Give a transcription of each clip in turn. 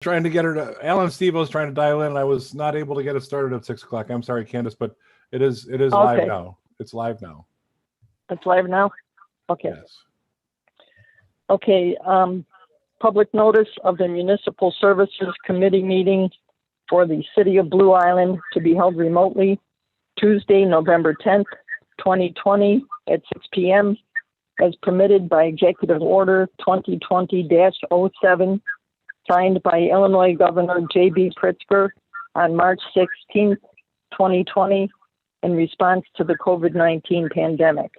trying to get her to, Allan Stevo's trying to dial in, and I was not able to get it started at 6 o'clock. I'm sorry, Candace, but it is Okay. live now. It's live now. It's live now? Okay. Yes. Okay, public notice of the Municipal Services Committee meeting for the City of Blue Island to be held remotely Tuesday, November 10th, 2020 at 6 p.m. as permitted by Executive Order 2020-07, signed by Illinois Governor J.B. Pritzker on March 16th, 2020, in response to the COVID-19 pandemic.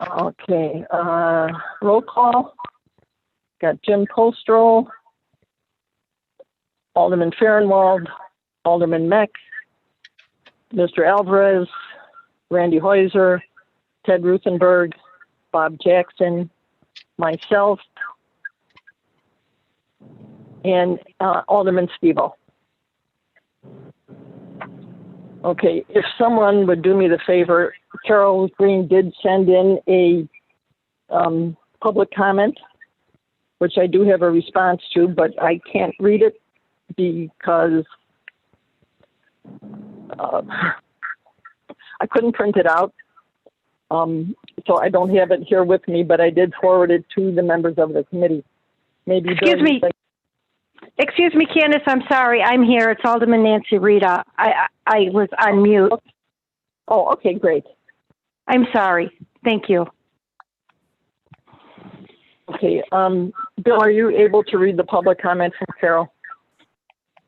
Okay, roll call. Got Jim Postroll, Alderman Fahrenwald, Alderman Mech, Mr. Alvarez, Randy Heuser, Ted Ruthenberg, Bob Jackson, myself, and Alderman Stevo. Okay, if someone would do me the favor, Carol Green did send in a public comment, which I do have a response to, but I can't read it because I couldn't print it out. So I don't have it here with me, but I did forward it to the members of the committee. Maybe Excuse me, Candace, I'm sorry. I'm here. It's Alderman Nancy Rita. I was on mute. Oh, okay, great. I'm sorry. Thank you. Okay, Bill, are you able to read the public comment from Carol?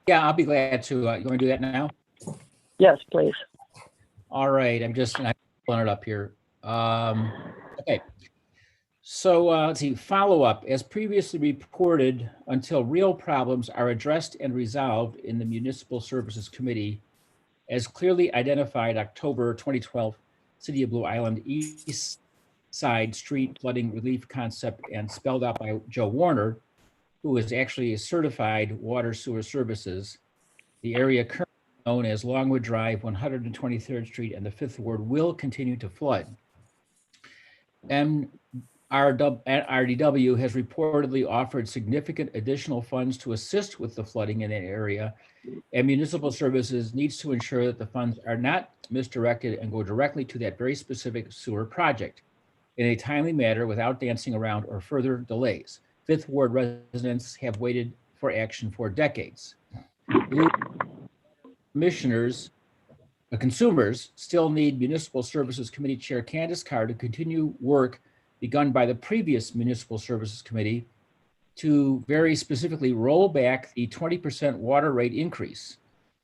Yeah, I'll be glad to. You want to do that now? Yes, please. All right, I'm pulling it up here. Okay. So let's see, follow up. As previously reported, until real problems are addressed and resolved in the Municipal Services Committee, as clearly identified October 2012, City of Blue Island East Side Street Flooding Relief Concept and spelled out by Joe Warner, who is actually a certified water sewer services. The area currently known as Longwood Drive, 123rd Street, and the Fifth Ward will continue to flood. RDW has reportedly offered significant additional funds to assist with the flooding in that area, and Municipal Services needs to ensure that the funds are not misdirected and go directly to that very specific sewer project in a timely manner without dancing around or further delays. Fifth Ward residents have waited for action for decades. Consumers still need Municipal Services Committee Chair Candace Carr to continue work begun by the previous Municipal Services Committee to very specifically roll back the 20% water rate increase.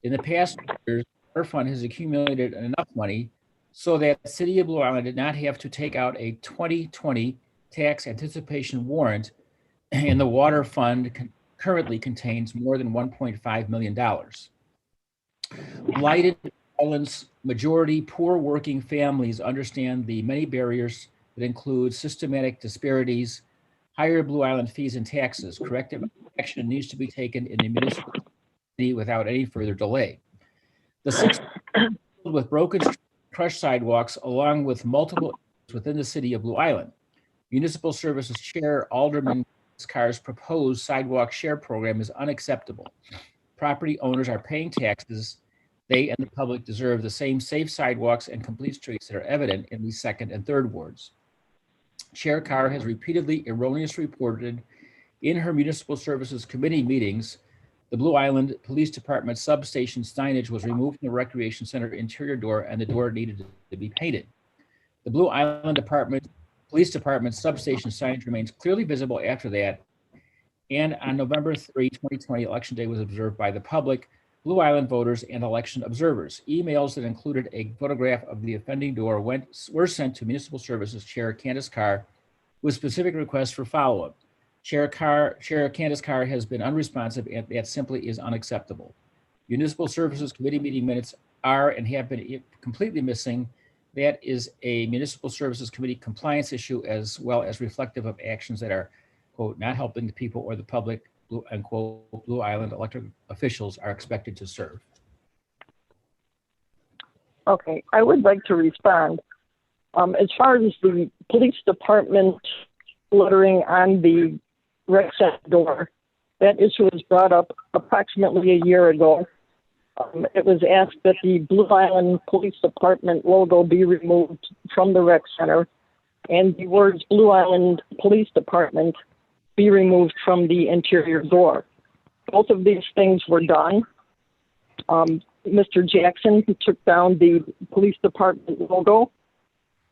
In the past years, our fund has accumulated enough money so that the City of Blue Island did not have to take out a 2020 tax anticipation warrant, and the water fund currently contains more than $1.5 million. Blighted Island's majority poor working families understand the many barriers that include systematic disparities, higher Blue Island fees and taxes. Corrective action needs to be taken in the municipality without any further delay. The 6 with broken crushed sidewalks, along with multiple within the City of Blue Island. Municipal Services Chair Alderman Carr's proposed sidewalk share program is unacceptable. Property owners are paying taxes. They and the public deserve the same safe sidewalks and complete streets that are evident in the second and third wards. Chair Carr has repeatedly erroneously reported in her Municipal Services Committee meetings the Blue Island Police Department substation signage was removed from the Recreation Center interior door and the door needed to be painted. The Blue Island Police Department substation signage remains clearly visible after that. And on November 3, 2020, Election Day was observed by the public, Blue Island voters, and election observers. Emails that included a photograph of the offending door were sent to Municipal Services Chair Candace Carr with specific requests for follow-up. Chair Candace Carr has been unresponsive, and that simply is unacceptable. Municipal Services Committee meeting minutes are and have been completely missing. That is a Municipal Services Committee compliance issue, as well as reflective of actions that are, quote, not helping the people or the public, unquote, Blue Island elected officials are expected to serve. Okay, I would like to respond. As far as the police department lettering on the rec center door. That issue was brought up approximately a year ago. It was asked that the Blue Island Police Department logo be removed from the rec center and the words Blue Island Police Department be removed from the interior door. Both of these things were done. Mr. Jackson took down the police department logo,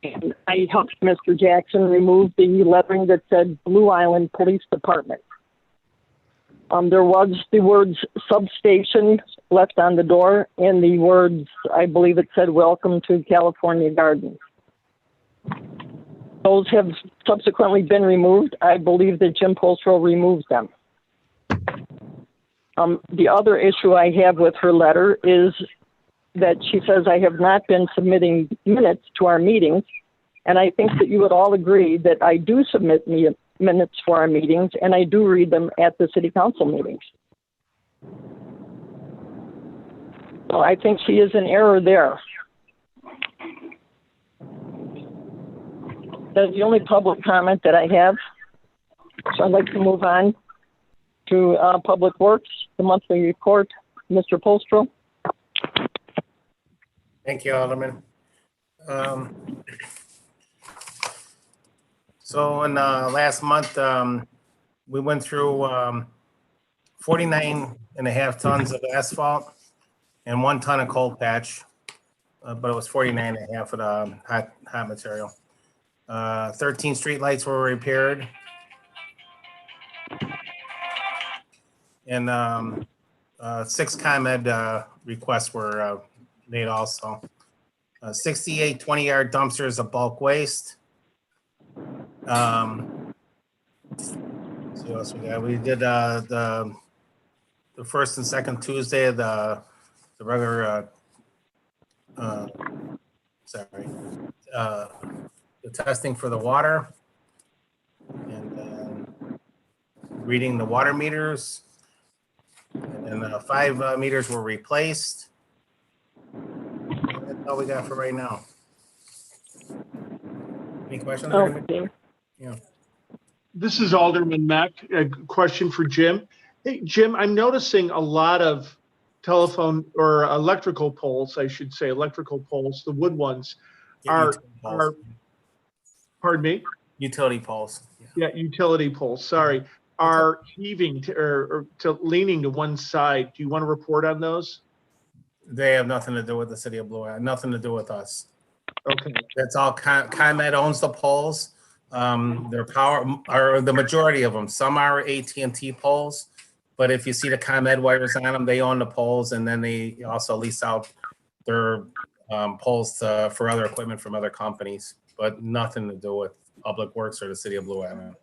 and I helped Mr. Jackson remove the lettering that said Blue Island Police Department. There was the words substation left on the door and the words, I believe it said, welcome to California Gardens. Those have subsequently been removed. I believe that Jim Polstro removed them. The other issue I have with her letter is that she says I have not been submitting minutes to our meetings. And I think that you would all agree that I do submit minutes for our meetings, and I do read them at the city council meetings. So I think she is in error there. That's the only public comment that I have. So I'd like to move on to Public Works, the monthly report. Mr. Polstro. Thank you, Alderman. So in last month, we went through 49.5 tons of asphalt and 1 ton of cold patch, but it was 49.5 of the hot material. 13 streetlights were repaired. And 6 ComEd requests were made also. 68 20-yard dumpsters of bulk waste. So what else we got? We did the first and second Tuesday of the regular the testing for the water, and then reading the water meters, and then 5 meters were replaced. And that's all we got for right now. Any questions? Okay. Yeah. This is Alderman Mech. A question for Jim. Hey, Jim, I'm noticing a lot of telephone or electrical poles, I should say, electrical poles, the wood ones, are pardon me? Utility poles. Yeah, utility poles, sorry, are heaving to leaning to one side. Do you want to report on those? They have nothing to do with the city of Blue Island, nothing to do with us. Okay. That's all. ComEd owns the poles. Their power, or the majority of them. Some are AT&T poles, but if you see the ComEd wires on them, they own the poles, and then they also lease out their poles for other equipment from other companies, but nothing to do with Public Works or the city of Blue Island.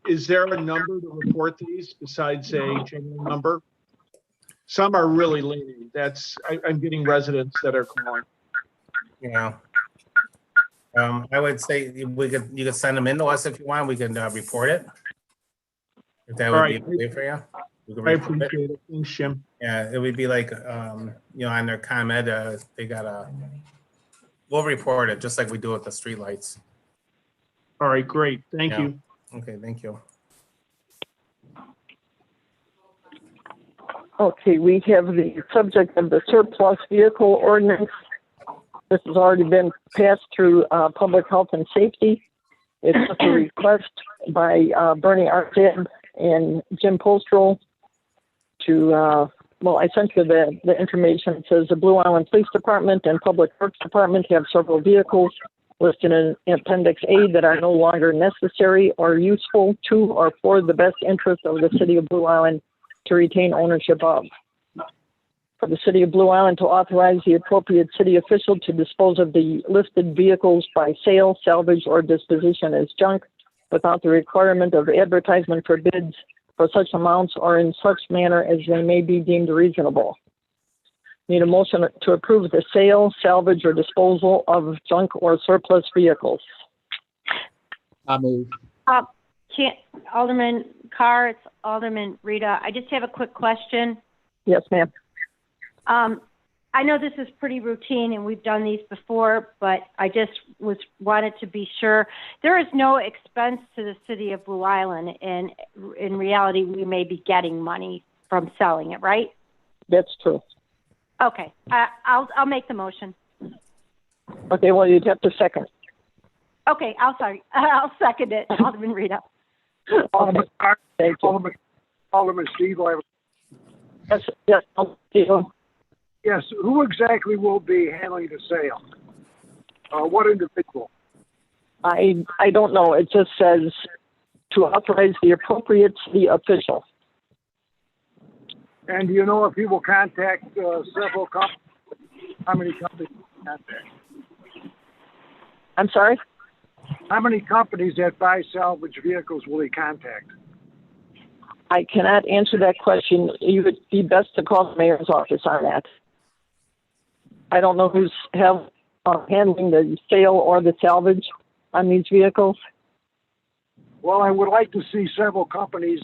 Is there a number to report these besides a general number? Some are really leaning. I'm getting residents that are calling. Yeah. I would say you could send them in to us if you want. We can report it. If that would be okay for you. I appreciate it. Thanks, Jim. Yeah, it would be like, on their ComEd, we'll report it just like we do with the streetlights. All right, great. Thank Yeah. you. Okay, thank you. Okay, we have the subject of the surplus vehicle ordinance. This has already been passed through Public Health and Safety. It's a request by Bernie Arceb and Jim Polstro to, I sent you the information. It says the Blue Island Police Department and Public Works Department have several vehicles listed in Appendix A that are no longer necessary or useful to or for the best interest of the city of Blue Island to retain ownership of. For the city of Blue Island to authorize the appropriate city official to dispose of the listed vehicles by sale, salvage, or disposition as junk without the requirement of advertisement for bids for such amounts or in such manner as they may be deemed reasonable. Need a motion to approve the sale, salvage, or disposal of junk or surplus vehicles. I'll move. Alderman Carr, it's Alderman Rita. I just have a quick question. Yes, ma'am. I know this is pretty routine and we've done these before, but I just wanted to be sure. There is no expense to the city of Blue Island, and in reality, we may be getting money from selling it, right? That's true. Okay, I'll make the motion. Okay, well, you'd have to second. Okay, I'll second it, Alderman Rita. Okay. Thank you. Alderman Stevo, Yes, Stevo. yes, who exactly will be handling the sale? What individual? I don't know. It just says to authorize the appropriate city official. And do you know if he will contact several companies? How many companies will he contact? I'm sorry? How many companies that buy salvage vehicles will he contact? I cannot answer that question. You would be best to call the mayor's office on that. I don't know who's handling the sale or the salvage on these vehicles. Well, I would like to see several companies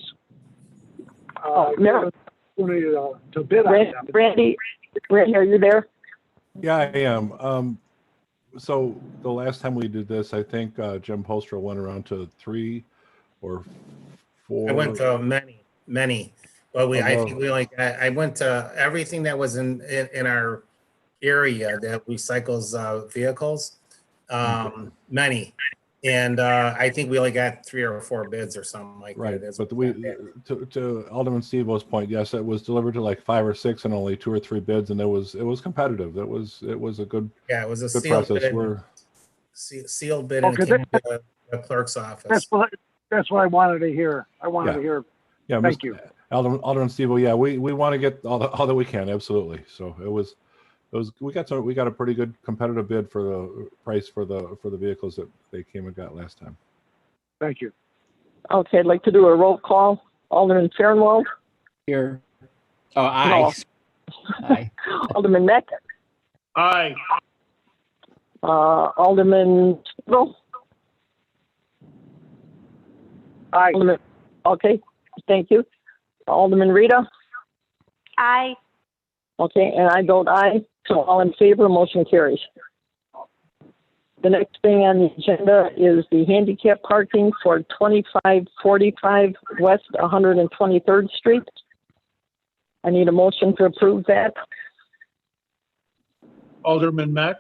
Mayor, to bid on them. Randy, are you there? Yeah, I am. So the last time we did this, I think Jim Postra went around to 3 or 4. I went to many, but I think I went to everything that was in our area that recycles vehicles, many. And I think we only got 3 or 4 bids or something like Right, that. but to Alderman Stevo's point, yes, it was delivered to like 5 or 6 and only 2 or 3 bids, and it was competitive. It was a good Yeah, it was a good sealed process. bid. Sealed bid, and it Okay, came to the clerk's office. That's what I wanted to hear. To hear. Yeah, Thank you. Alderman Stevo. Yeah, we want to get all that we can, absolutely. So it was we got a pretty good competitive bid for the price for the vehicles that they came and got last time. Thank you. Okay, I'd like to do a roll call. Alderman Fahrenwald. Here. Oh, aye. Aye. Alderman Mech. Aye. Alderman Stevo. Aye. Okay, thank you. Alderman Rita. Aye. Okay, and I vote aye. So all in favor, motion carries. The next thing on the agenda is the handicap parking for 2545 West 123rd Street. I need a motion to approve that. Alderman Mech.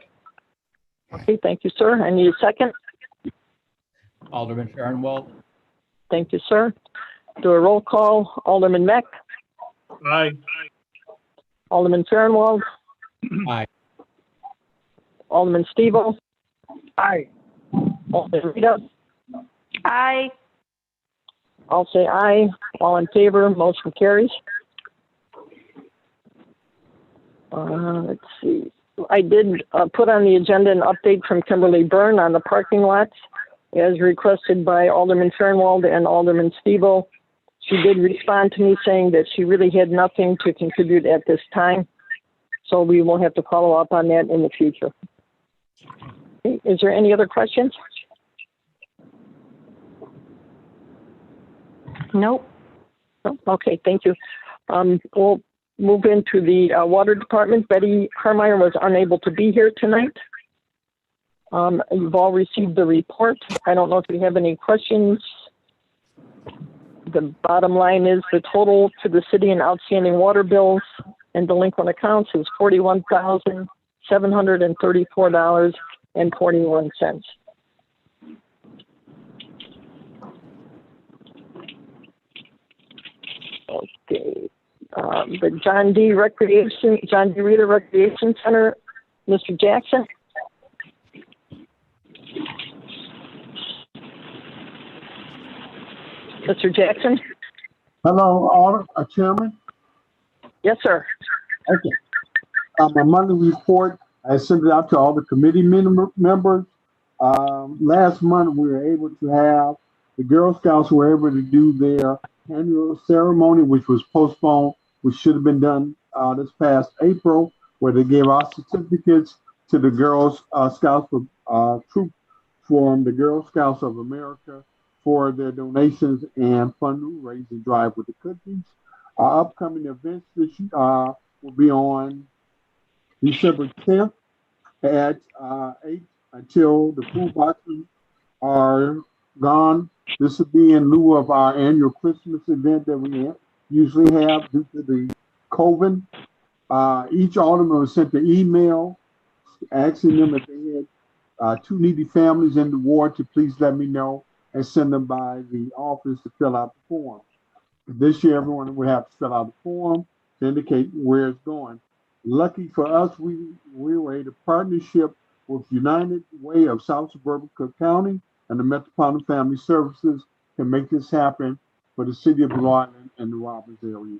Okay, thank you, sir. I need a second. Alderman Fahrenwald. Thank you, sir. Do a roll call. Alderman Mech. Aye. Alderman Fahrenwald. Aye. Alderman Stevo. Aye. Alderman Rita. Aye. I'll say aye. All in favor, motion carries. Let's see. I did put on the agenda an update from Kimberly Byrne on the parking lots as requested by Alderman Fahrenwald and Alderman Stevo. She did respond to me saying that she really had nothing to contribute at this time. So we will have to follow up on that in the future. Okay, is there any other questions? Nope. No? Okay, thank you. We'll move into the water department. Betty Carmeyer was unable to be here tonight. You've all received the report. I don't know if you have any questions. The bottom line is the total to the city and outstanding water bills and delinquent accounts is $41,734.41. Okay. The John D. Rita Recreation Center, Mr. Jackson. Mr. Jackson? Hello, Chairman. Yes, sir. Okay. My monthly report, I sent it out to all the committee members. Last month, we were able to have the Girl Scouts were able to do their annual ceremony, which was postponed, which should have been done this past April, where they gave our certificates to the Girl Scouts troop from the Girl Scouts of America for their donations and fundraising drive with the cookies. Our upcoming events this will be on December 10th at 8 until the food boxes are gone. This will be in lieu of our annual Christmas event that we usually have due to the COVID. Each alderman was sent an email asking them if they had 2 needy families in the ward to please let me know and send them by the office to fill out the form. This year, everyone will have to fill out a form to indicate where it's going. Lucky for us, we were in a partnership with United Way of South Suburban Cook County and the Metropolitan Family Services to make this happen for the city of Blue Island and the Robbins area.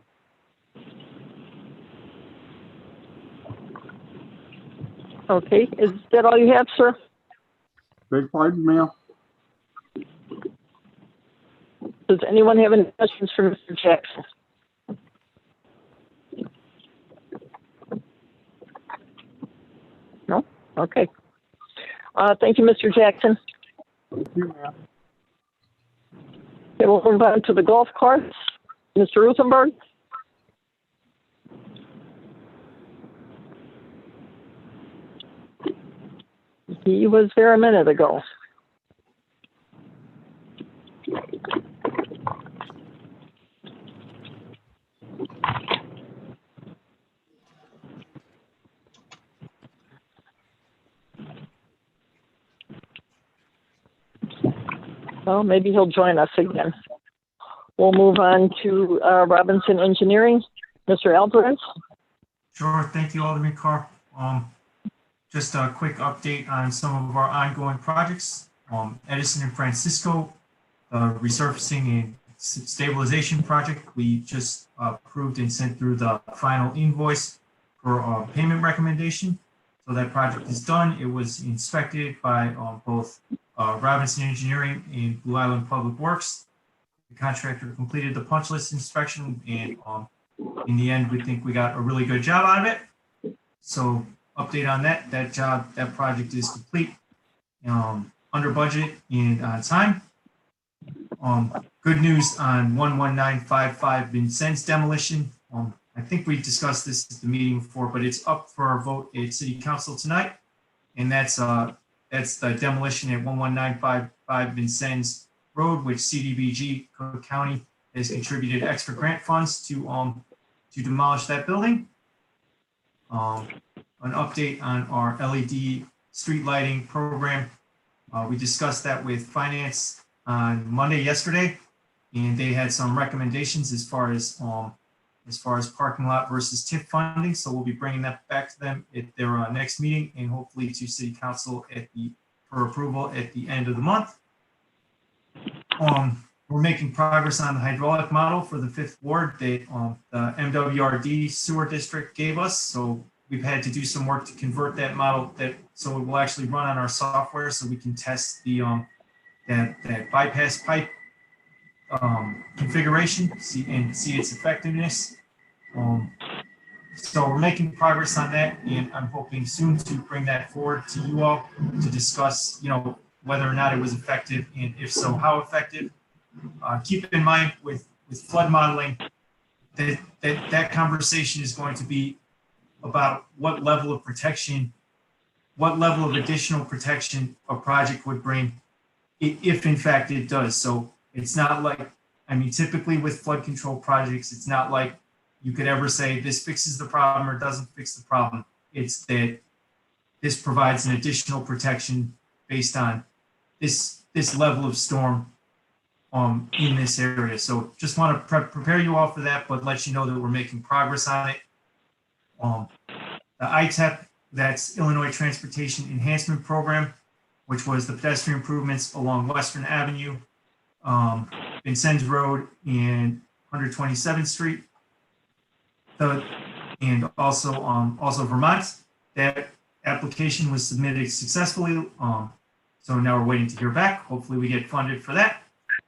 Okay, is that all you have, sir? Beg pardon, ma'am? Does anyone have any questions for Mr. Jackson? No? Okay. Thank you, Mr. Jackson. Thank you, ma'am. Okay, we'll move on to the golf carts. Mr. Ruthenberg? He was there a minute ago. Well, maybe he'll join us again. We'll move on to Robinson Engineering. Mr. Alvarez? Sure. Thank you, Alderman Carr. Just a quick update on some of our ongoing projects. Edison and Francisco, resurfacing and stabilization project. We just approved and sent through the final invoice for payment recommendation. So that project is done. It was inspected by both Robinson Engineering and Blue Island Public Works. The contractor completed the punch list inspection, and in the end, we think we got a really good job out of it. So update on that. That project is complete, under budget and on time. Good news on 11955 Vincennes demolition. I think we discussed this at the meeting before, but it's up for a vote at City Council tonight, and that's the demolition at 11955 Vincennes Road, which CDBG Cook County has contributed extra grant funds to demolish that building. An update on our LED street lighting program. We discussed that with Finance on Monday yesterday, and they had some recommendations as far as parking lot versus TIF funding. So we'll be bringing that back to them at their next meeting, and hopefully to City Council for approval at the end of the month. We're making progress on the hydraulic model for the 5th Ward that the MWRD sewer district gave us. So we've had to do some work to convert that model so it will actually run on our software, so we can test the that bypass pipe configuration, see its effectiveness. So we're making progress on that, and I'm hoping soon to bring that forward to you all to discuss, whether or not it was effective, and if so, how effective. Keep in mind with flood modeling that conversation is going to be about what level of protection, what level of additional protection a project would bring, if in fact it does. So it's not like, typically with flood control projects, it's not like you could ever say this fixes the problem or doesn't fix the problem. It's that this provides an additional protection based on this level of storm in this area. So just want to prepare you all for that, but let you know that we're making progress on it. The ITEP, that's Illinois Transportation Enhancement Program, which was the pedestrian improvements along Western Avenue, Vincennes Road, and 127th Street, and also Vermont. That application was submitted successfully, so now we're waiting to hear back. Hopefully we get funded for that.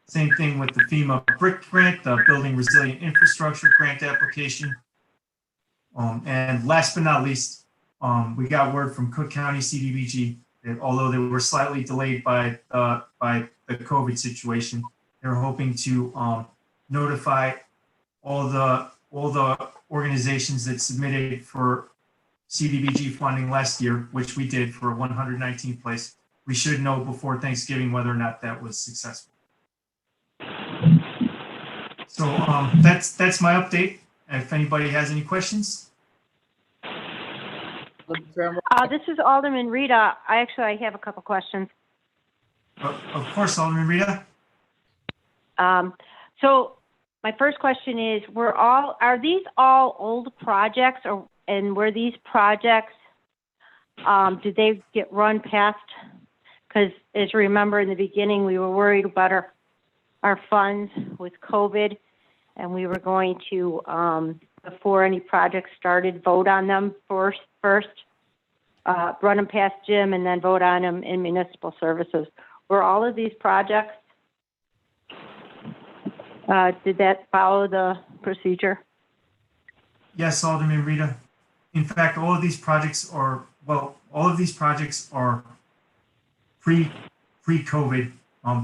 Same thing with the FEMA BRIC grant, the Building Resilient Infrastructure grant application. And last but not least, we got word from Cook County CDBG that although they were slightly delayed by the COVID situation, they're hoping to notify all the organizations that submitted for CDBG funding last year, which we did for 119th place. We should know before Thanksgiving whether or not that was successful. So that's my update. If anybody has any questions. This is Alderman Rita. I have a couple questions. Of course, Alderman Rita. So my first question is, are these all old projects, and were these projects, did they get run past? Because as you remember in the beginning, we were worried about our funds with COVID, and we were going to, before any projects started, vote on them first, run them past Jim, and then vote on them in municipal services. Were all of these projects, did that follow the procedure? Yes, Alderman Rita. In fact, all of these projects are pre-COVID.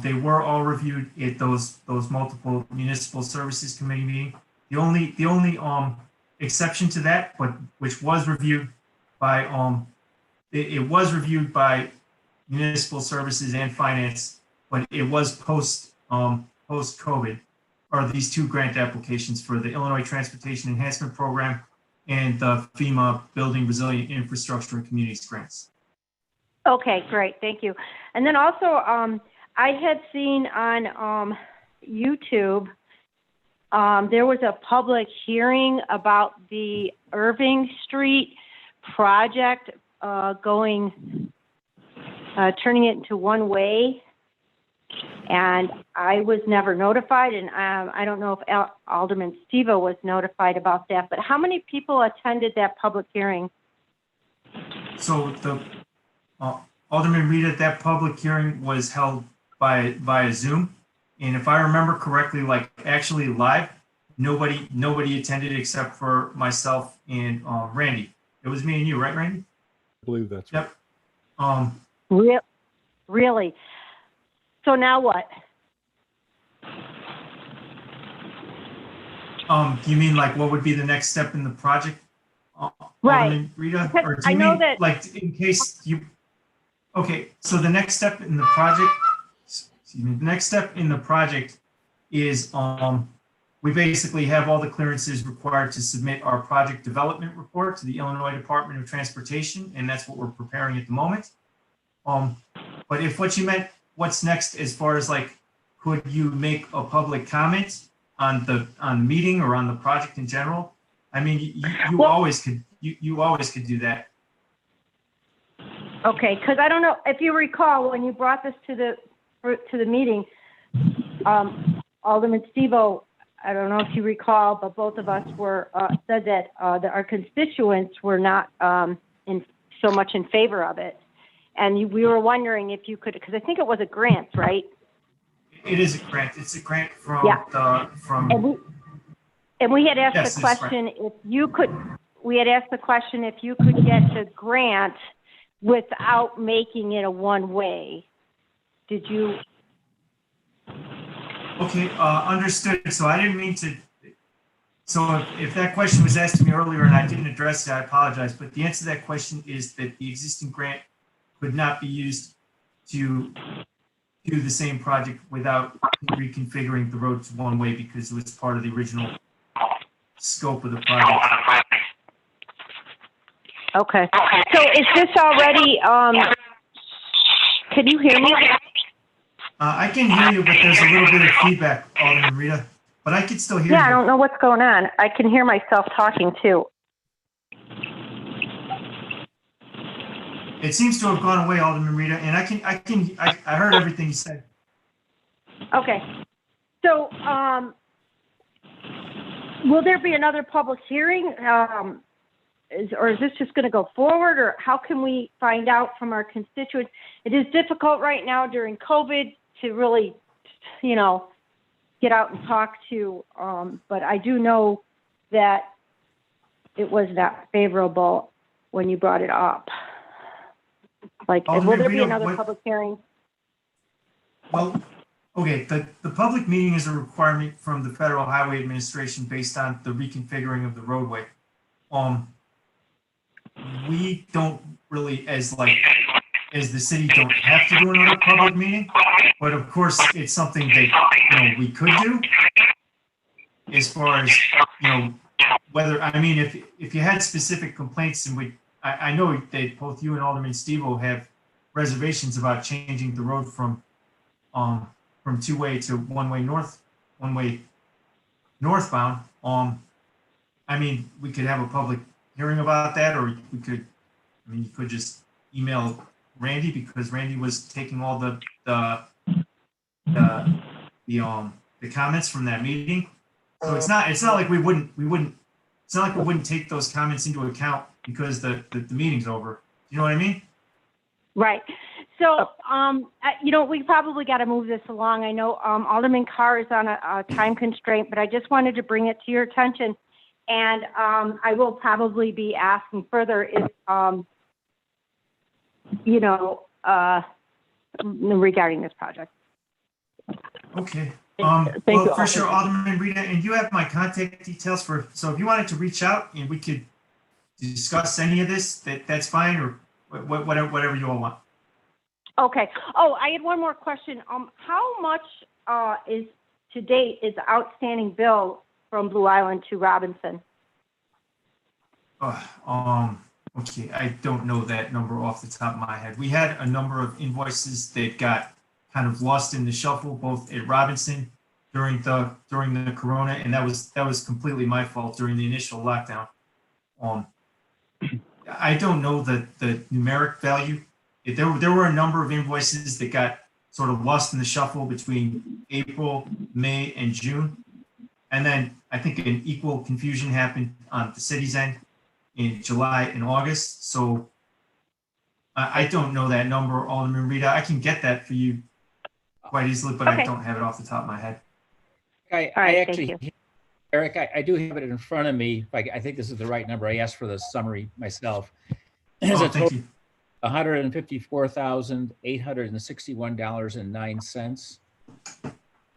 They were all reviewed at those multiple Municipal Services Committee meetings. The only exception to that, but which was reviewed by it was reviewed by Municipal Services and Finance, but it was post COVID, are these two grant applications for the Illinois Transportation Enhancement Program and the FEMA Building Resilient Infrastructure and Communities grants. Okay, great, thank you. And then also, I had seen on YouTube, there was a public hearing about the Irving Street project turning it into one way. And I was never notified, and I don't know if Alderman Stevo was notified about that, but how many people attended that public hearing? So the Alderman Rita, that public hearing was held via Zoom, and if I remember correctly, like actually live, nobody attended except for myself and Randy. It was me and you, right, Randy? I believe that's right. Yep. Really? So now what? You mean like what would be the next step in the project? Right. Alderman Rita, or do you I know mean that, like in case you? Okay, so the next step in the project, the next step in the project is we basically have all the clearances required to submit our project development report to the Illinois Department of Transportation, and that's what we're preparing at the moment. But if what you meant, what's next as far as like, could you make a public comment on the meeting or on the project in general? I mean, you always could do that. okay, because I don't know if you recall when you brought this to the meeting, Alderman Stevo, I don't know if you recall, but both of us said that our constituents were not so much in favor of it. And we were wondering if you could, because I think it was a grant, right? It is a grant. It's a grant from And we had asked Yes, the that's question if you could. We had asked the question if you could get the grant without making it a one-way. Did you? Okay, understood. So I didn't mean to. So if that question was asked to me earlier and I didn't address it, I apologize. But the answer to that question is that the existing grant could not be used to do the same project without reconfiguring the road to one way because it was part of the original scope of the project. Okay. So is this already? Can you hear me? I can hear you, but there's a little bit of feedback, Alderman Rita. But I can still hear you. Yeah, I don't know what's going on. I can hear myself talking too. It seems to have gone away, Alderman Rita, and I heard everything you said. Okay. So, will there be another public hearing? Or is this just going to go forward, or how can we find out from our constituents? It is difficult right now during COVID to really, get out and talk to, but I do know that it was not favorable when you brought it up. Like, will there be another public hearing? Well, okay, the public meeting is a requirement from the Federal Highway Administration based on the reconfiguring of the roadway. we don't really, as the city, don't have to do another public meeting, but of course, it's something that, we could do. As far as, whether, I mean, if you had specific complaints, and I know that both you and Alderman Stevo have reservations about changing the road from two-way to one-way northbound. I mean, we could have a public hearing about that, or you could just email Randy, because Randy was taking all the comments from that meeting. So it's not like we wouldn't take those comments into account because the meeting's over. You know what I mean? Right. So, we probably got to move this along. I know Alderman Carr is on a time constraint, but I just wanted to bring it to your attention. And I will probably be asking further if, regarding this project. Okay. Thank Well, you, for sure, Alderman Rita, and you have my contact details so if you wanted to reach out and we could discuss any of this, that's fine, or whatever you all want. Okay. Oh, I had one more question. How much is to date is the outstanding bill from Blue Island to Robinson? Okay, I don't know that number off the top of my head. We had a number of invoices that got kind of lost in the shuffle, both at Robinson during the corona, and that was completely my fault during the initial lockdown. I don't know the numeric value. There were a number of invoices that got sort of lost in the shuffle between April, May, and June. And then I think an equal confusion happened on the city's end in July and August. So I don't know that number, Alderman Rita. I can get that for you quite easily, but Okay. I don't have it off the top of my head. All right, I thank you. actually, Eric, I do have it in front of me. I think this is the right number. I asked for the summary myself. It's a Thank total you. $154,861.09.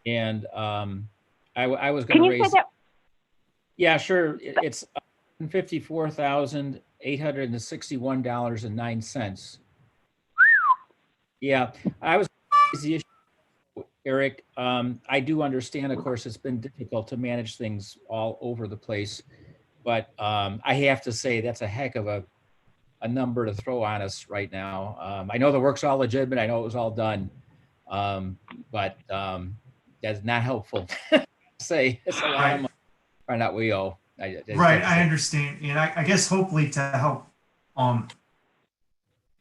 And I was Can going to you say raise. that? Yeah, sure. It's $154,861.09. Yeah, I was the issue, Eric. I do understand, of course, it's been difficult to manage things all over the place, but I have to say that's a heck of a number to throw on us right now. I know the work's all legitimate. I know it was all done, but that's not helpful. Say it's a lot of money. Or not we owe. Right, I understand, and I guess hopefully to help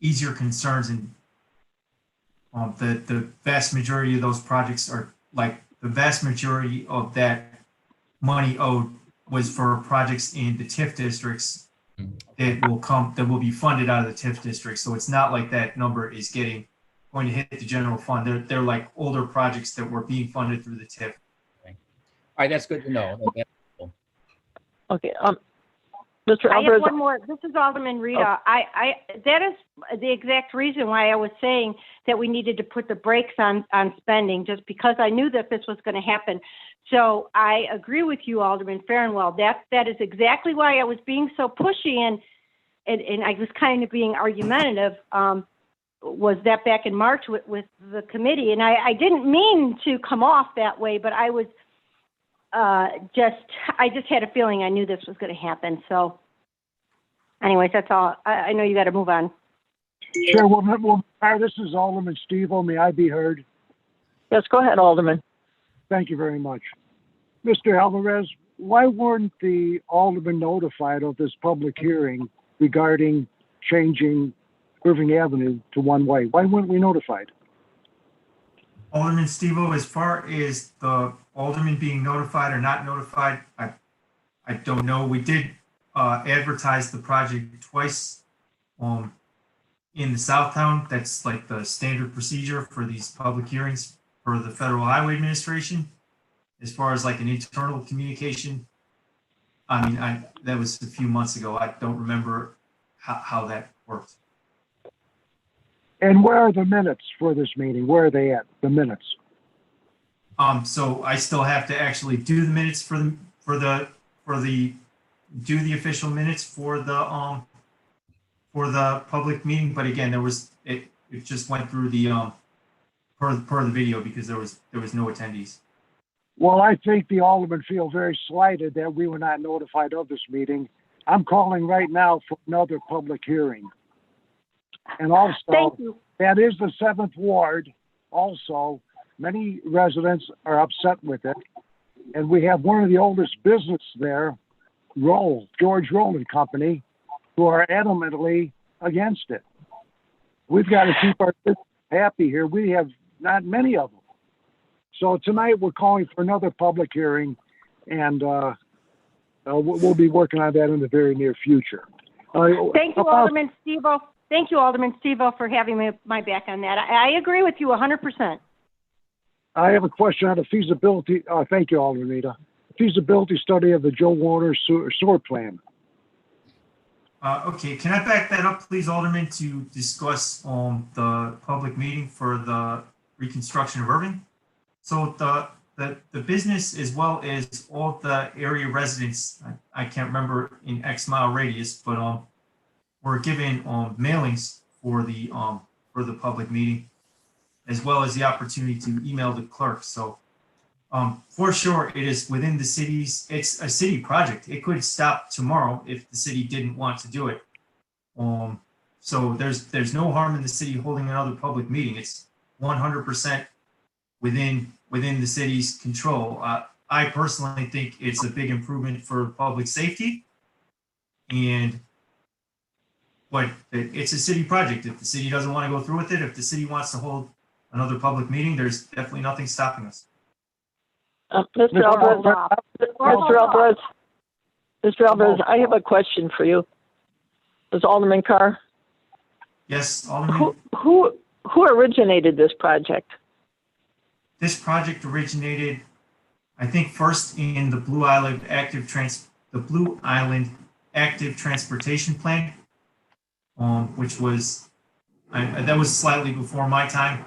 ease your concerns, and the vast majority of those projects are the vast majority of that money owed was for projects in the TIF districts that will be funded out of the TIF district. So it's not like that number is going to hit the general fund. They're like older projects that were being funded through the TIF. Okay. All right, that's good to know. Okay, Mr. I have Alvarez. one more. This is Alderman Rita. That is the exact reason why I was saying that we needed to put the brakes on spending, just because I knew that this was going to happen. So I agree with you, Alderman Fahrenwald. That is exactly why I was being so pushy and I was kind of being argumentative. Was that back in March with the committee, and I didn't mean to come off that way, but I was. I just had a feeling I knew this was going to happen. So anyways, that's all. I know you got to move on. Chairwoman, this is Alderman Stevo. May I be heard? Yes, go ahead, Alderman. Thank you very much. Mr. Alvarez, why weren't the aldermen notified of this public hearing regarding changing Irving Avenue to one way? Why weren't we notified? Alderman Stevo, as far as the alderman being notified or not notified, I don't know. We did advertise the project twice in the Southtown. That's like the standard procedure for these public hearings for the Federal Highway Administration. As far as like an internal communication, I mean, that was a few months ago. I don't remember how that worked. And where are the minutes for this meeting? Where are they at, the minutes? So I still have to actually do the minutes do the official minutes for the for the public meeting, but again, it just went through the per the video because there was no attendees. Well, I think the aldermen feel very slighted that we were not notified of this meeting. I'm calling right now for another public hearing. And also, Thank you. that is the 7th Ward. Also, many residents are upset with it. And we have one of the oldest business there, George Roll and Company, who are adamantly against it. We've got to keep our business happy here. We have not many of them. So tonight we're calling for another public hearing, and we'll be working on that in the very near future. Thank you, Alderman Stevo. Thank you, Alderman Stevo, for having my back on that. I agree with you 100%. I have a question on the feasibility. Thank you, Alderman Rita. Feasibility study of the Joe Warner sewer plan. Okay, can I back that up, please, Alderman, to discuss the public meeting for the reconstruction of Irving? So the business, as well as all the area residents, I can't remember in X mile radius, but were given mailings for the public meeting, as well as the opportunity to email the clerk. So for sure, it is within the city's. It's a city project. It could stop tomorrow if the city didn't want to do it. So there's no harm in the city holding another public meeting. It's 100% within the city's control. I personally think it's a big improvement for public safety, but it's a city project. If the city doesn't want to go through with it, if the city wants to hold another public meeting, there's definitely nothing stopping us. Mr. Alvarez, I have a question for you. Is Alderman Carr? Yes, Alderman. Who originated this project? This project originated, I think, first in the Blue Island Active Transportation Plan, which was that was slightly before my time.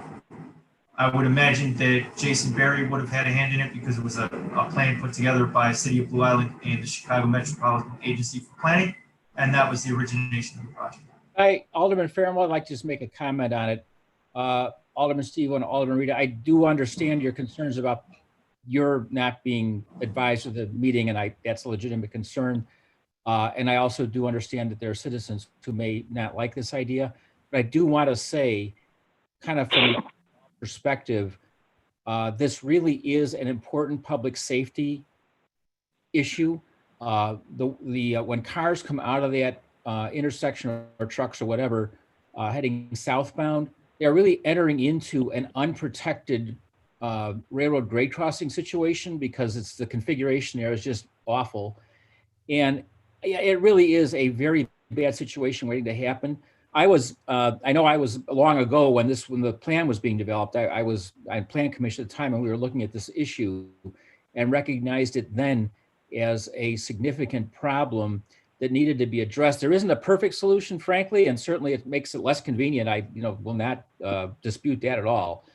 I would imagine that Jason Berry would have had a hand in it because it was a plan put together by City of Blue Island and the Chicago Metropolitan Agency for Planning, and that was the origination of the project. Alderman Fahrenwald, I'd like to just make a comment on it. Alderman Stevo and Alderman Rita, I do understand your concerns about your not being advised of the meeting, and that's a legitimate concern. And I also do understand that there are citizens who may not like this idea, but I do want to say, kind of from perspective, this really is an important public safety issue. When cars come out of that intersection or trucks or whatever, heading southbound, they're really entering into an unprotected railroad grade crossing situation because the configuration there is just awful. And it really is a very bad situation waiting to happen. I know I was long ago when the plan was being developed, I was on plan commission at the time, and we were looking at this issue and recognized it then as a significant problem that needed to be addressed. There isn't a perfect solution, frankly, and certainly it makes it less convenient. I will not dispute that at all.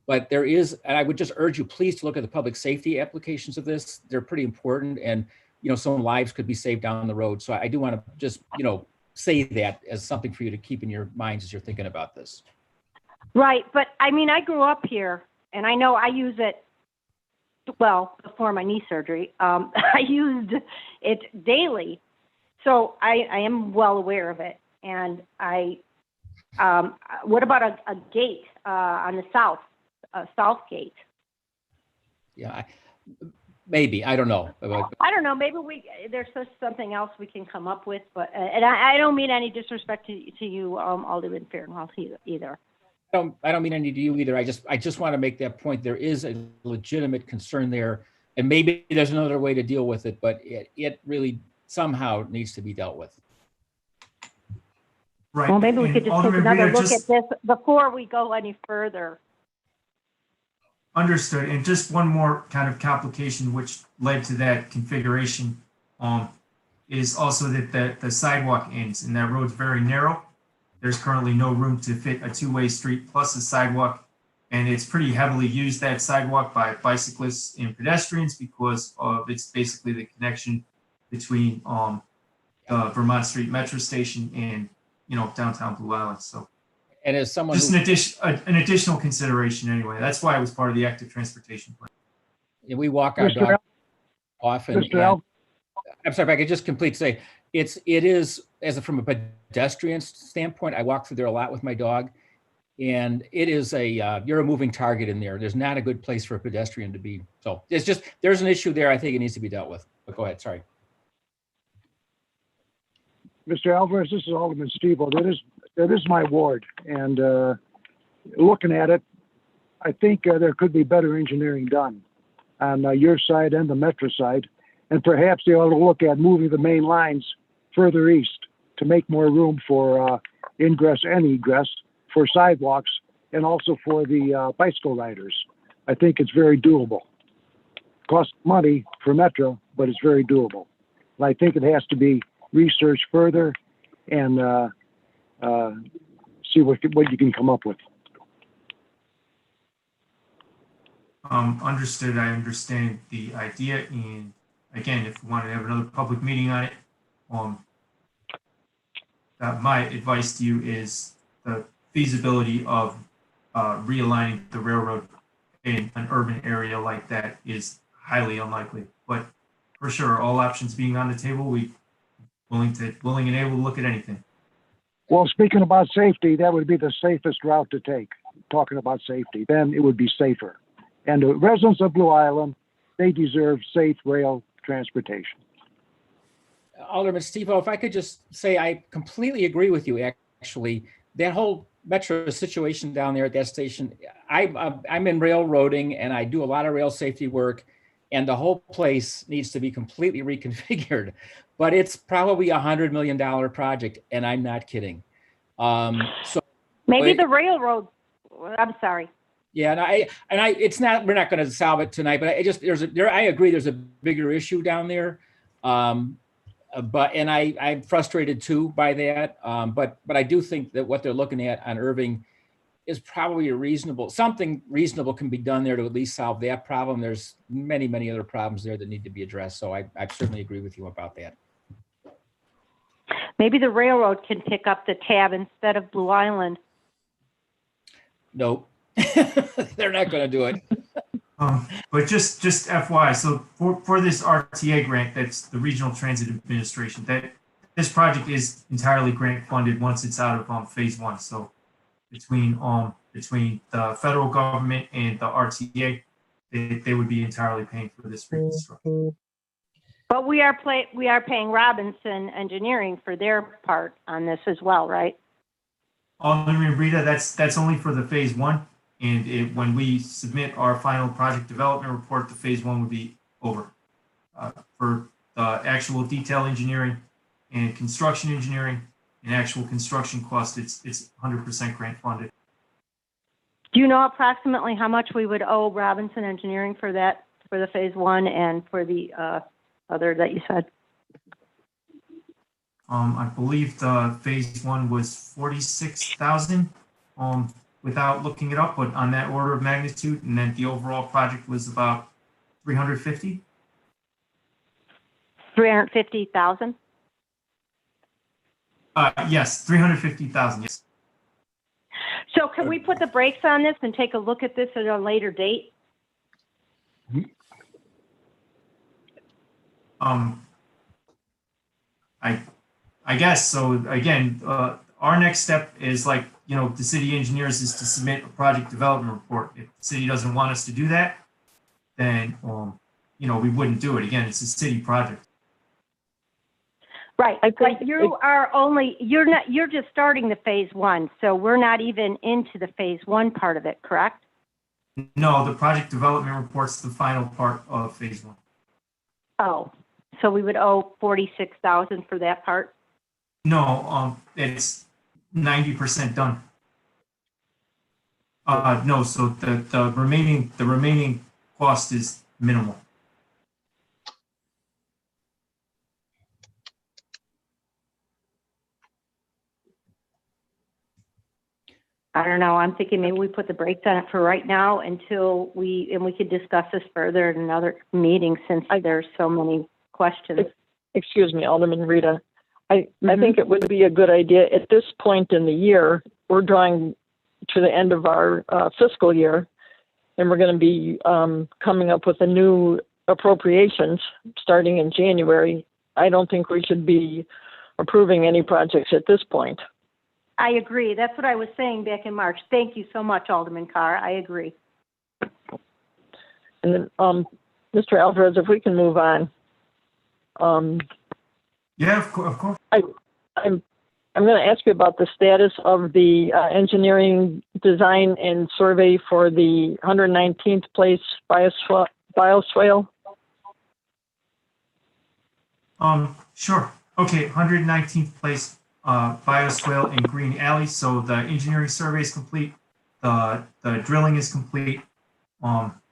But there is, and I would just urge you, please, to look at the public safety applications of this. They're pretty important, and some lives could be saved down the road. So I do want to just say that as something for you to keep in your minds as you're thinking about this. Right, but I mean, I grew up here, and I know I use it. Well, before my knee surgery, I used it daily. So I am well aware of it. And what about a gate on the south gate? Yeah, maybe, I don't know. I don't know, maybe there's something else we can come up with, but, and I don't mean any disrespect to you, Alderman Fahrenwald either. I don't mean any to you either. I just want to make that point. There is a legitimate concern there, and maybe there's another way to deal with it, but it really somehow needs to be dealt with. Right. Well, maybe we could just take another look at this before we go any further. Understood. And just one more kind of complication which led to that configuration is also that the sidewalk ends, and that road's very narrow. There's currently no room to fit a two-way street plus a sidewalk, and it's pretty heavily used, that sidewalk, by bicyclists and pedestrians because it's basically the connection between the Vermont Street metro station and downtown Blue Island. So And as someone just who, an additional consideration anyway. That's why it was part of the active transportation plan. we walk our Mr. dog Al- often. Mr. and- Al, I'm sorry, if I could just complete to say, it is, from a pedestrian standpoint, I walk through there a lot with my dog. And it is you're a moving target in there. There's not a good place for a pedestrian to be. So it's just, there's an issue there. I think it needs to be dealt with. But go ahead, sorry. Mr. Alvarez, this is Alderman Stevo. That is my ward. And looking at it, I think there could be better engineering done on your side and the Metro side. And perhaps they ought to look at moving the main lines further east to make more room for ingress and egress, for sidewalks, and also for the bicycle riders. I think it's very doable. Costs money for Metro, but it's very doable. And I think it has to be researched further and see what you can come up with. Understood. I understand the idea. And again, if we want to have another public meeting on it, my advice to you is the feasibility of realigning the railroad in an urban area like that is highly unlikely. But for sure, all options being on the table, we willing and able to look at anything. Well, speaking about safety, that would be the safest route to take. Talking about safety, then it would be safer. And the residents of Blue Island, they deserve safe rail transportation. Alderman Stevo, if I could just say, I completely agree with you, actually. That whole Metro situation down there at that station, I'm in railroading and I do a lot of rail safety work, and the whole place needs to be completely reconfigured. But it's probably $100 million project, and I'm not kidding. So Maybe the railroad, I'm sorry. yeah, and I it's not, we're not going to solve it tonight, but I agree there's a bigger issue down there. But I'm frustrated too by that. But I do think that what they're looking at on Irving is probably something reasonable can be done there to at least solve that problem. There's many, many other problems there that need to be addressed. So I certainly agree with you about that. Maybe the railroad can pick up the tab instead of Blue Island. Nope. They're not going to do it. But just FYI, so for this RTA grant, that's the Regional Transit Administration, that this project is entirely grant funded once it's out of phase one. So between the federal government and the RTA, they would be entirely paying for this reconstruction. But we are paying Robinson Engineering for their part on this as well, right? Alderman Rita, that's only for the phase one. And when we submit our final project development report, the phase one would be over. For the actual detail engineering and construction engineering and actual construction cost, it's 100% grant funded. Do you know approximately how much we would owe Robinson Engineering for that, for the phase one and for the other that you said? I believe the phase one was 46,000. Without looking it up, but on that order of magnitude, and then the overall project was about 350. 350,000. Yes, 350,000. Yes. So can we put the brakes on this and take a look at this at a later date? I guess so. Again, our next step is the city engineers is to submit a project development report. If the city doesn't want us to do that, then we wouldn't do it. Again, it's a city project. Right, but you're just starting the phase one, so we're not even into the phase one part of it, correct? No, the project development report's the final part of phase one. Oh, so we would owe 46,000 for that part? No, it's 90% done. No, so the remaining cost is minimal. I don't know. I'm thinking maybe we put the brakes on it for right now until we could discuss this further in another meeting since there's so many questions. Excuse me, Alderman Rita. I think it would be a good idea at this point in the year. We're drawing to the end of our fiscal year, and we're going to be coming up with a new appropriations starting in January. I don't think we should be approving any projects at this point. I agree. That's what I was saying back in March. Thank you so much, Alderman Carr. I agree. And then, Mr. Alvarez, if we can move on. Yeah, of course. I'm going to ask you about the status of the engineering design and survey for the 119th place bioswale. Sure. Okay, 119th place bioswale in Green Alley. So the engineering survey is complete. The drilling is complete.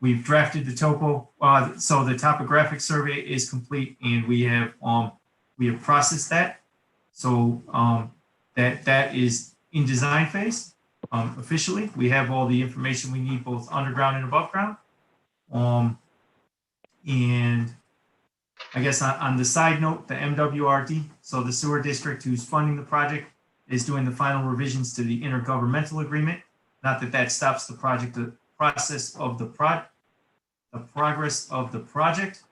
We've drafted the topo. So the topographic survey is complete, and we have processed that. So that is in design phase officially. We have all the information we need both underground and above ground. And I guess on the side note, the MWRD, so the sewer district who's funding the project, is doing the final revisions to the intergovernmental agreement. Not that that stops the project, the process of the progress of the project,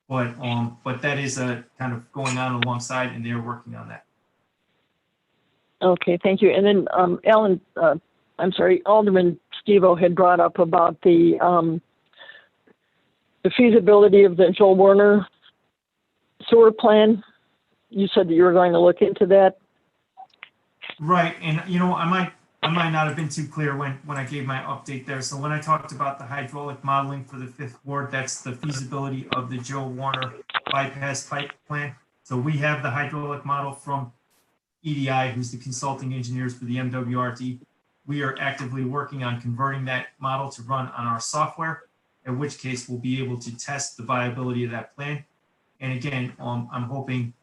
but that is a kind of going on alongside, and they're working on that. Okay, thank you. And then Alderman Stevo had brought up about the feasibility of the Joel Werner sewer plan. You said that you were going to look into that. Right, and I might not have been too clear when I gave my update there. So when I talked about the hydraulic modeling for the 5th Ward, that's the feasibility of the Joe Warner bypass pipe plan. So we have the hydraulic model from EDI, who's the consulting engineers for the MWRD. We are actively working on converting that model to run on our software, in which case we'll be able to test the viability of that plan. And again, I'm hoping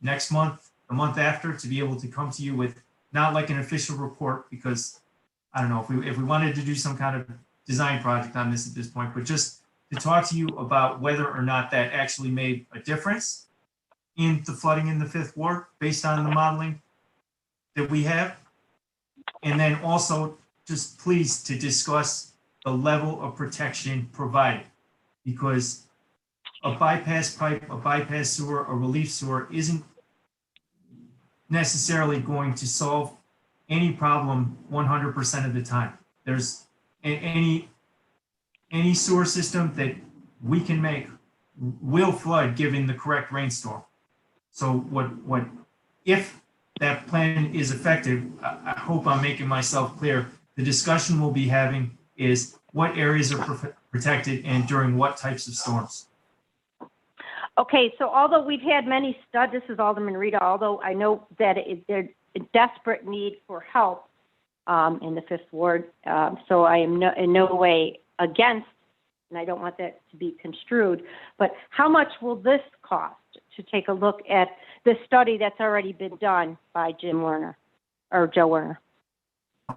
next month, the month after, to be able to come to you with not like an official report, because I don't know if we wanted to do some kind of design project on this at this point, but just to talk to you about whether or not that actually made a difference in the flooding in the 5th Ward based on the modeling that we have. And then also just please to discuss the level of protection provided, because a bypass pipe, a bypass sewer, a relief sewer isn't necessarily going to solve any problem 100% of the time. There's any sewer system that we can make will flood given the correct rainstorm. So what if that plan is effective, I hope I'm making myself clear. The discussion we'll be having is what areas are protected and during what types of storms. Okay, so although we've had many this is Alderman Rita, although I know that there's a desperate need for help in the 5th Ward, so I am in no way against, and I don't want that to be construed, but how much will this cost to take a look at the study that's already been done by Jim Werner, or Joe Werner?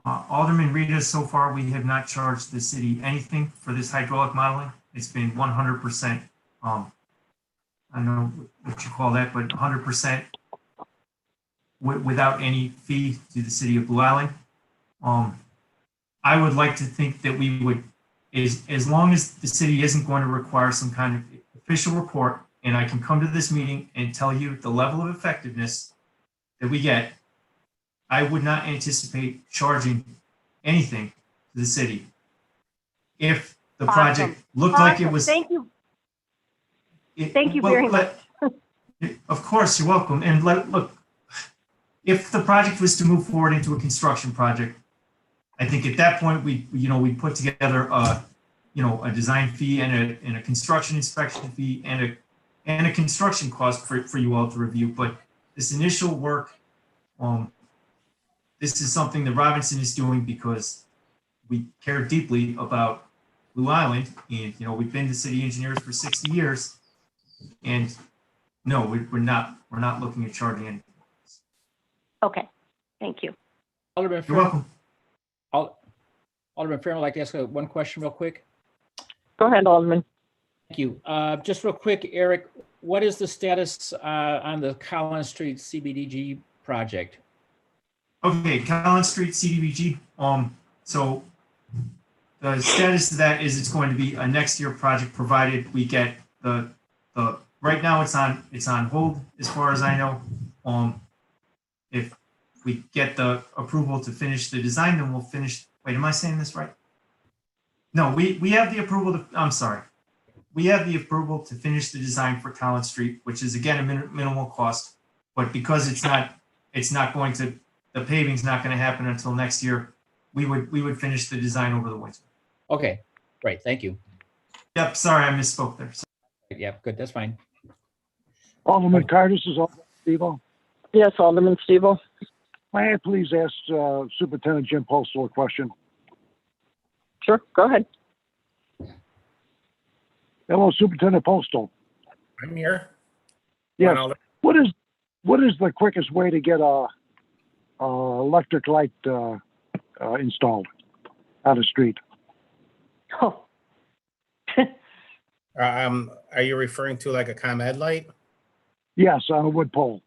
Alderman Rita, so far we have not charged the city anything for this hydraulic modeling. It's been 100%, I don't know what you call that, but 100% without any fee to the city of Blue Island. I would like to think that we would, as long as the city isn't going to require some kind of official report, and I can come to this meeting and tell you the level of effectiveness that we get, I would not anticipate charging anything to the city. If the project looked like it was... Thank you. Thank you very much. Of course, you're welcome. And look, if the project was to move forward into a construction project, I think at that point we put together a design fee and a construction inspection fee and a construction cost for you all to review. But this initial work, this is something that Robinson is doing because we care deeply about Blue Island, and we've been the city engineers for 60 years. And no, we're not looking at charging anything. Okay, thank you. Alderman You're welcome. Alderman Fairman, I'd like to ask one question real quick. Go ahead, Alderman. Thank you. Just real quick, Eric, what is the status on the Collins Street CBDG project? Okay, Allan Street CDBG. So the status of that is it's going to be a next year project provided we get the right now it's on hold as far as I know. If we get the approval to finish the design, then we'll finish. Wait, am I saying this right? No, we have the approval to, I'm sorry. We have the approval to finish the design for Collins Street, which is again a minimal cost, but because it's not going to, the paving's not going to happen until next year, we would finish the design over the winter. Okay, great, thank you. Yep, sorry, I misspoke there. Yeah, good, that's fine. Alderman Carr, this is Alderman Stevo. Yes, Alderman Stevo. May I please ask Superintendent Jim Postal a question? Sure, go ahead. Hello, Superintendent Postal. I'm here. Yes. Well, What is the quickest way to get a electric light installed on the street? Oh, are you referring to like a ComEd light? Yes, on a wood pole.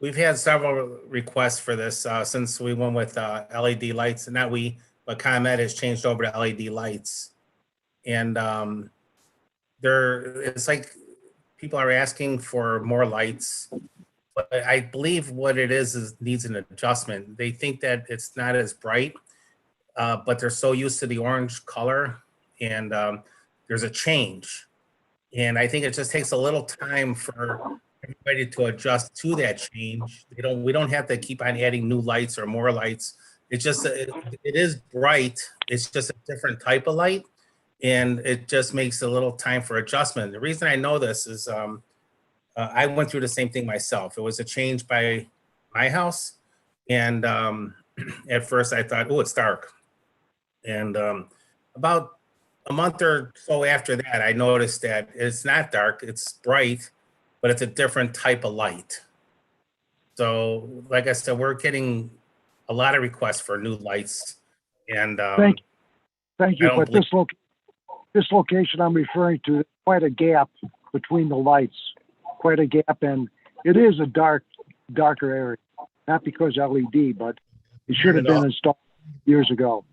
We've had several requests for this since we went with LED lights, and not we, but ComEd has changed over to LED lights. And it's like people are asking for more lights, but I believe what it is needs an adjustment. They think that it's not as bright, but they're so used to the orange color, and there's a change. And I think it just takes a little time for everybody to adjust to that change. We don't have to keep on adding new lights or more lights. It's just, it is bright. It's just a different type of light. And it just makes a little time for adjustment. The reason I know this is I went through the same thing myself. It was a change by my house. And at first I thought, oh, it's dark. And about a month or so after that, I noticed that it's not dark, it's bright, but it's a different type of light. So like I said, we're getting a lot of requests for new lights. And Thank you. But this location I'm referring to, quite a gap between the lights, quite a gap, and it is a darker area. Not because LED, but it should have been installed years ago.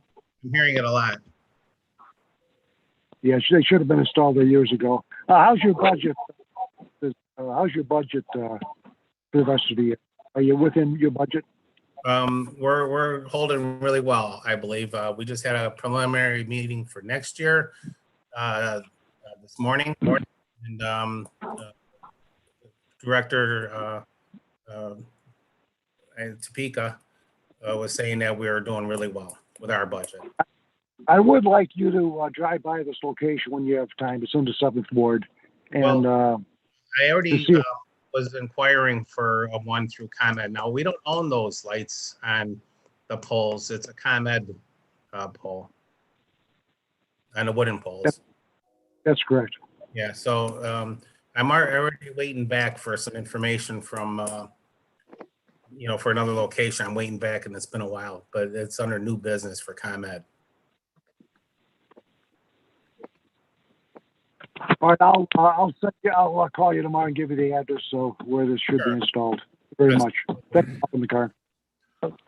I'm hearing it a lot. Yeah, they should have been installed there years ago. How's your budget? How's your budget for the rest of the year? Are you within your budget? We're holding really well, I believe. We just had a preliminary meeting for next year this morning, and Director Topeka was saying that we are doing really well with our budget. I would like you to drive by this location when you have time. It's in the 7th Ward. And I already was inquiring for a one through ComEd. Now, we don't own those lights on the poles. It's a ComEd pole on the wooden poles. That's correct. Yeah, so I'm already waiting back for some information from, for another location. I'm waiting back, and it's been a while, but it's under new business for ComEd. All right, I'll call you tomorrow and give you the address where this should be installed. Very much. Thank you, Alderman Carr.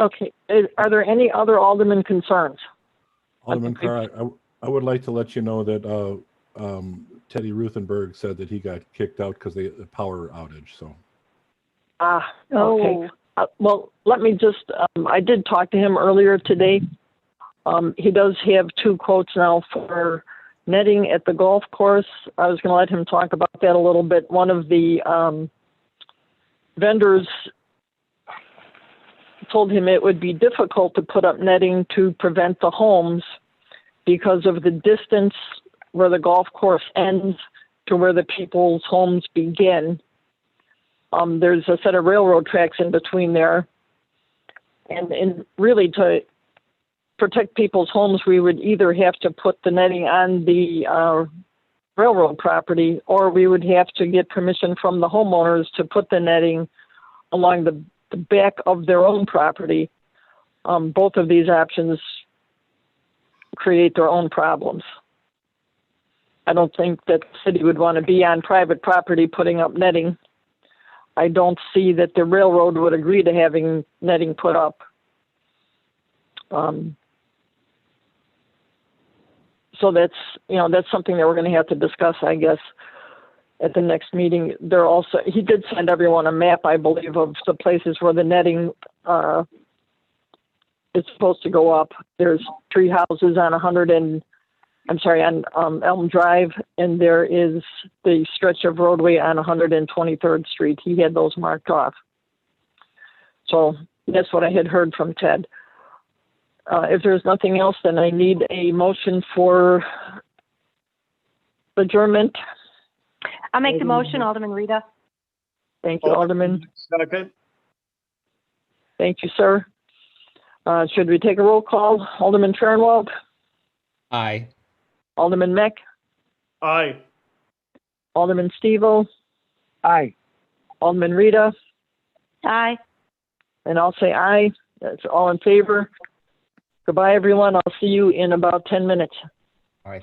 Okay. Are there any other alderman concerns? Alderman Carr, I would like to let you know that Teddy Ruthenberg said that he got kicked out because the power outage. So. Okay. Well, let me just. I did talk to him earlier today. He does have 2 quotes now for netting at the golf course. I was going to let him talk about that a little bit. One of the vendors told him it would be difficult to put up netting to prevent the homes because of the distance where the golf course ends to where the people's homes begin. There's a set of railroad tracks in between there. And really to protect people's homes, we would either have to put the netting on the railroad property, or we would have to get permission from the homeowners to put the netting along the back of their own property. Both of these options create their own problems. I don't think that the city would want to be on private property putting up netting. I don't see that the railroad would agree to having netting put up. So that's something that we're going to have to discuss, I guess, at the next meeting. He did send everyone a map, I believe, of the places where the netting is supposed to go up. There's 3 houses on Elm Drive, and there is the stretch of roadway on 123rd Street. He had those marked off. So that's what I had heard from Ted. If there's nothing else, then I need a motion for adjournment. I'll make the motion, Alderman Rita. Thank you, Alderman. Second. Thank you, sir. Should we take a roll call? Alderman Fahrenwald? Aye. Alderman Mech? Aye. Alderman Stevo? Aye. Alderman Rita? Aye. And I'll say aye. That's all in favor. Goodbye, everyone. I'll see you in about 10 minutes. All right.